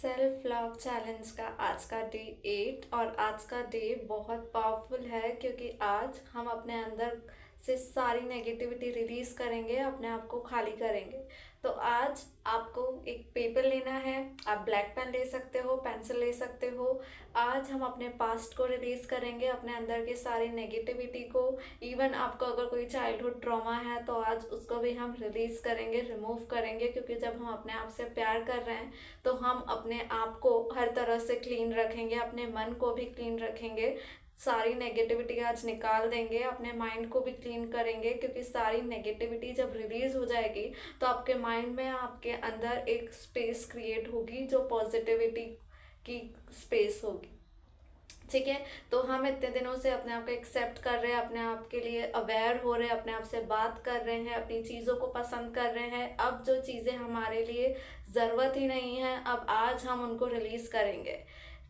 Self love challenge का आज का डे 8 और आज का डे बहुत पावरफुल है क्योंकि आज हम अपने अंदर से सारी नेगेटिविटी रिलीज करेंगे, अपने आप को खाली करेंगे। तो आज आपको एक पेपर लेना है, आप ब्लैक पेन ले सकते हो, पेंसिल ले सकते हो। आज हम अपने पास्ट को रिलीज करेंगे, अपने अंदर की सारी नेगेटिविटी को। इवन आपको अगर कोई चाइल्डहुड ट्रॉमा है तो आज उसको भी हम रिलीज करेंगे, रिमूव करेंगे, क्योंकि जब हम अपने आप से प्यार कर रहे हैं तो हम अपने आप को हर तरह से क्लीन रखेंगे, अपने मन को भी क्लीन रखेंगे। सारी नेगेटिविटी आज निकाल देंगे, अपने माइंड को भी क्लीन करेंगे, क्योंकि सारी नेगेटिविटी जब रिलीज हो जाएगी तो आपके माइंड में, आपके अंदर एक स्पेस क्रिएट होगी जो पॉजिटिविटी की स्पेस होगी। ठीक है, तो हम इतने दिनों से अपने आप को एक्सेप्ट कर रहे हैं, अपने आप के लिए अवेयर हो रहे हैं, अपने आप से बात कर रहे हैं, अपनी चीज़ों को पसंद कर रहे हैं। अब जो चीज़ें हमारे लिए ज़रूरत ही नहीं है, अब आज हम उनको रिलीज़ करेंगे,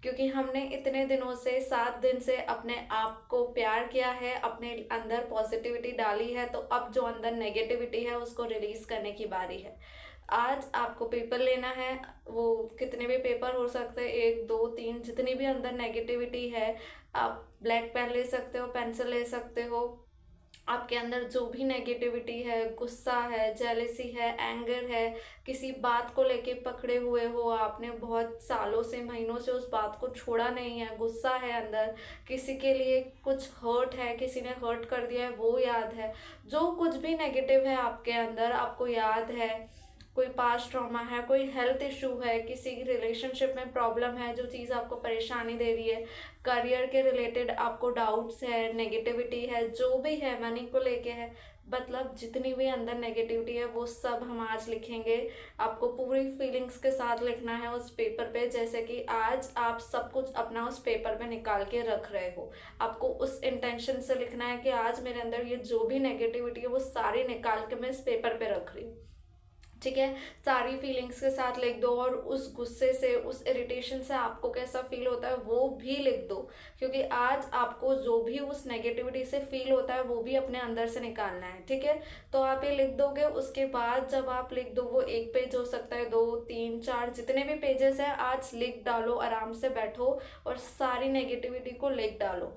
क्योंकि हमने इतने दिनों से 7 दिन से अपने आप को प्यार किया है, अपने अंदर पॉजिटिविटी डाली है। तो अब जो अंदर नेगेटिविटी है उसको रिलीज़ करने की बारी है। आज आपको पेपर लेना है, वो कितने भी पेपर हो सकते हैं, 1 2 3, जितनी भी अंदर नेगेटिविटी है। आप ब्लैक पेन ले सकते हो, पेंसिल ले सकते हो। आपके अंदर जो भी नेगेटिविटी है, गुस्सा है, जेलेसी है, एंगर है, किसी बात को लेके पकड़े हुए हो, आपने बहुत सालों से, महीनों से उस बात को छोड़ा नहीं है, गुस्सा है अंदर, किसी के लिए कुछ हर्ट है, किसी ने हर्ट कर दिया है वो याद है, जो कुछ भी नेगेटिव है आपके अंदर आपको याद है, कोई पास्ट ट्रॉमा है, कोई हेल्थ इशू है, किसी रिलेशनशिप में प्रॉब्लम है, जो चीज़ आपको परेशानी दे रही है, करियर के रिलेटेड आपको डाउट्स है, नेगेटिविटी है, जो भी है, मनी को लेके है, मतलब जितनी भी अंदर नेगेटिविटी है वो सब हम आज लिखेंगे। आपको पूरी फीलिंग्स के साथ लिखना है उस पेपर पे, जैसे कि आज आप सब कुछ अपना उस पेपर पे निकाल के रख रहे हो। आपको उस इंटेंशन से लिखना है कि आज मेरे अंदर ये जो भी नेगेटिविटी है वो सारी निकाल के मैं इस पेपर पे रख रही हूँ। ठीक है, सारी फीलिंग्स के साथ लिख दो, और उस गुस्से से, उस इरिटेशन से आपको कैसा फील होता है वो भी लिख दो, क्योंकि आज आपको जो भी उस नेगेटिविटी से फील होता है वो भी अपने अंदर से निकालना है। ठीक है, तो आप ये लिख दोगे। उसके बाद जब आप लिख दो, वो 1 पेज हो सकता है, 2 3 4, जितने भी पेजेस हैं आज लिख डालो, आराम से बैठो और सारी नेगेटिविटी को लिख डालो।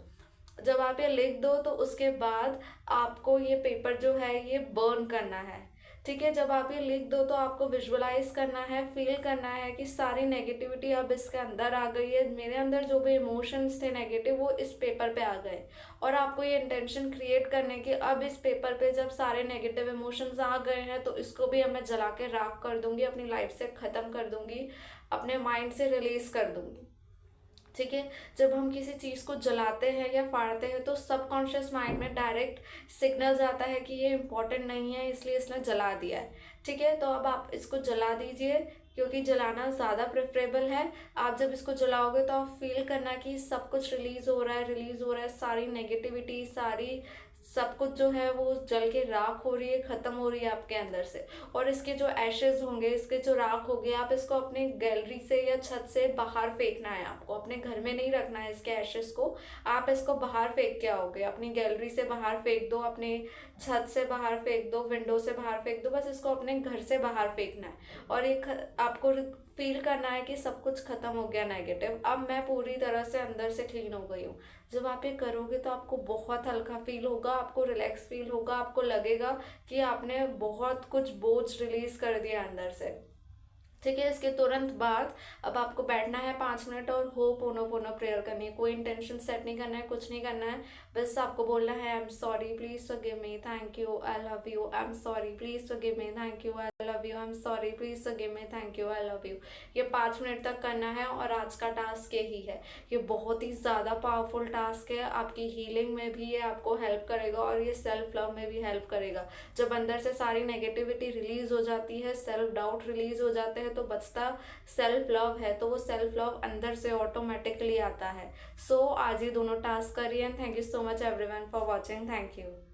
जब आप ये लिख दो तो उसके बाद आपको ये पेपर जो है ये बर्न करना है। ठीक है, जब आप ये लिख दो तो आपको विजुअलाइज करना है, फील करना है कि सारी नेगेटिविटी अब इसके अंदर आ गई है, मेरे अंदर जो भी इमोशंस थे नेगेटिव वो इस पेपर पे आ गए। और आपको ये इंटेंशन क्रिएट करने की, अब इस पेपर पे जब सारे नेगेटिव इमोशंस आ गए हैं तो इसको भी अब मैं जला के राख कर दूंगी, अपनी लाइफ से ख़त्म कर दूंगी, अपने माइंड से रिलीज कर दूंगी। ठीक है, जब हम किसी चीज़ को जलाते हैं या फाड़ते हैं तो सबकॉन्शियस माइंड में डायरेक्ट सिग्नल जाता है कि ये इम्पोर्टेंट नहीं है, इसलिए इसने जला दिया है। ठीक है, तो अब आप इसको जला दीजिए, क्योंकि जलाना ज़्यादा प्रेफरेबल है। आप जब इसको जलाओगे तो आप फील करना कि सब कुछ रिलीज़ हो रहा है, रिलीज़ हो रहा है, सारी नेगेटिविटी, सारी सब कुछ जो है वो जल के राख हो रही है, ख़त्म हो रही है आपके अंदर से। और इसके जो एशेज होंगे, इसके जो राख होंगे, आप इसको अपने गैलरी से या छत से बाहर फेंकना है। आपको अपने घर में नहीं रखना है इसके एशेज को, आप इसको बाहर फेंक के आओगे, अपनी गैलरी से बाहर फेंक दो, अपने छत से बाहर फेंक दो, विंडो से बाहर फेंक दो, बस इसको अपने घर से बाहर फेंकना है। और एक आपको फील करना है कि सब कुछ खत्म हो गया नेगेटिव, अब मैं पूरी तरह से अंदर से क्लीन हो गई हूँ। जब आप ये करोगे तो आपको बहुत हल्का फील होगा, आपको रिलैक्स फील होगा, आपको लगेगा कि आपने बहुत कुछ बोझ रिलीज कर दिया अंदर से। ठीक है, इसके तुरंत बाद अब आपको बैठना है 5 मिनट और हो पोनो पोनो प्रेयर करनी है। कोई इंटेंशन सेट नहीं करना है, कुछ नहीं करना है, बस आपको बोलना है I am sorry, please forgive me, thank you, I love you, I am sorry, please forgive me, thank you, I love you, I am sorry, please forgive me, thank you, I love you. ये 5 minute तक करना है और आज का task यही है। ये बहुत ही ज़्यादा पावरफुल टास्क है, आपकी हीलिंग में भी ये आपको हेल्प करेगा और ये सेल्फ लव में भी हेल्प करेगा। जब अंदर से सारी नेगेटिविटी रिलीज हो जाती है, सेल्फ डाउट रिलीज हो जाते हैं, तो बचता सेल्फ लव है, तो वो सेल्फ लव अंदर से ऑटोमेटिकली आता है। सो आज ये दोनों टास्क करिए। And thank you so much everyone for watching. Thank you.